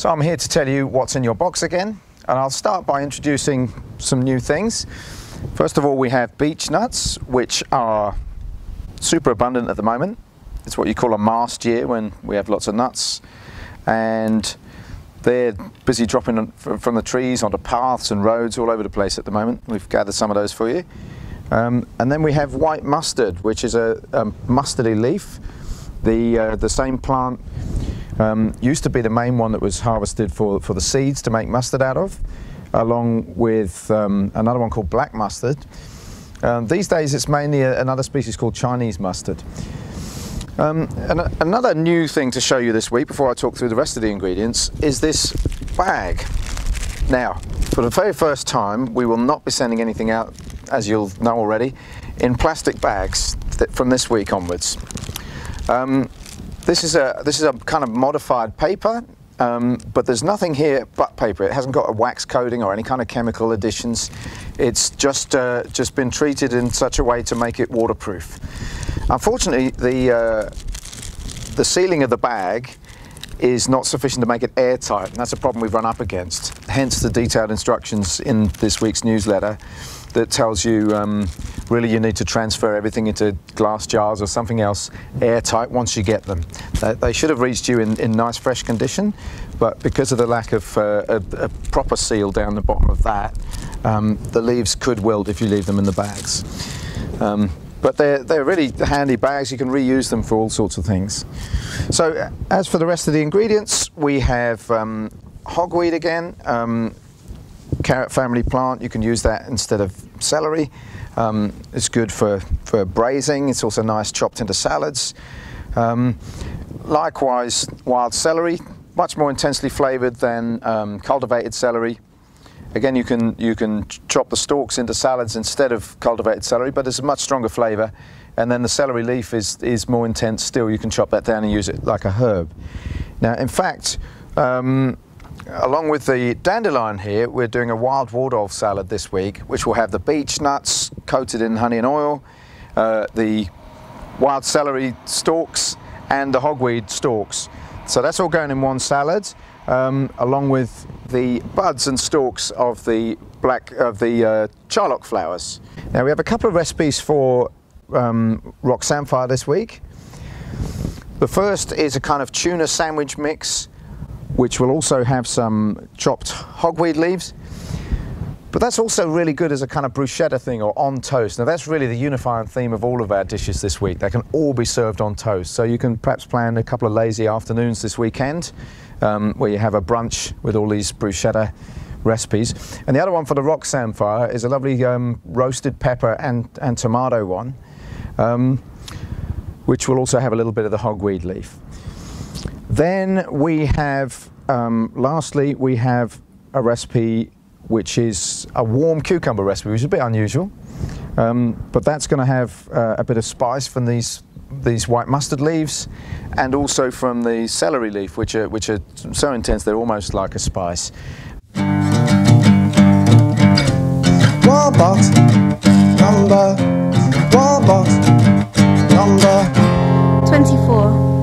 So I'm here to tell you what's in your box again, and I'll start by introducing some new things. First of all, we have beech nuts, which are super abundant at the moment. It's what you call a mast year when we have lots of nuts, and they're busy dropping from the trees onto paths and roads all over the place at the moment. We've gathered some of those for you. And then we have white mustard, which is a mustardy leaf. The same plant used to be the main one that was harvested for the seeds to make mustard out of, along with another one called black mustard. These days it's mainly another species called Chinese mustard. And another new thing to show you this week, before I talk through the rest of the ingredients, is this bag. Now, for the very first time, we will not be sending anything out, as you'll know already, in plastic bags from this week onwards. This is a kind of modified paper, but there's nothing here but paper. It hasn't got a wax coating or any kind of chemical additions. It's just been treated in such a way to make it waterproof. Unfortunately, the sealing of the bag is not sufficient to make it airtight, and that's a problem we've run up against. Hence the detailed instructions in this week's newsletter that tells you really you need to transfer everything into glass jars or something else airtight once you get them. They should have reached you in nice fresh condition, but because of the lack of a proper seal down the bottom of that, the leaves could wilt if you leave them in the bags. But they're really handy bags. You can reuse them for all sorts of things. So as for the rest of the ingredients, we have hogweed again, carrot family plant. You can use that instead of celery. It's good for braising. It's also nice chopped into salads. Likewise, wild celery, much more intensely flavored than cultivated celery. Again, you can chop the stalks into salads instead of cultivated celery, but it's a much stronger flavor. And then the celery leaf is more intense still. You can chop that down and use it like a herb. Now, in fact, along with the dandelion here, we're doing a wild Waldorf salad this week, which will have the beech nuts coated in honey and oil, the wild celery stalks, and the hogweed stalks. So that's all going in one salad, along with the buds and stalks of the charlock flowers. Now we have a couple of recipes for rock samphire this week. The first is a kind of tuna sandwich mix, which will also have some chopped hogweed leaves. But that's also really good as a kind of bruschetta thing or on toast. Now that's really the unifying theme of all of our dishes this week. They can all be served on toast. So you can perhaps plan a couple of lazy afternoons this weekend where you have a brunch with all these bruschetta recipes. And the other one for the rock samphire is a lovely roasted pepper and tomato one, which will also have a little bit of the hogweed leaf. Then we have, lastly, we have a recipe which is a warm cucumber recipe, which is a bit unusual, but that's going to have a bit of spice from these white mustard leaves, and also from the celery leaf, which are so intense they're almost like a spice. Warbot number 24.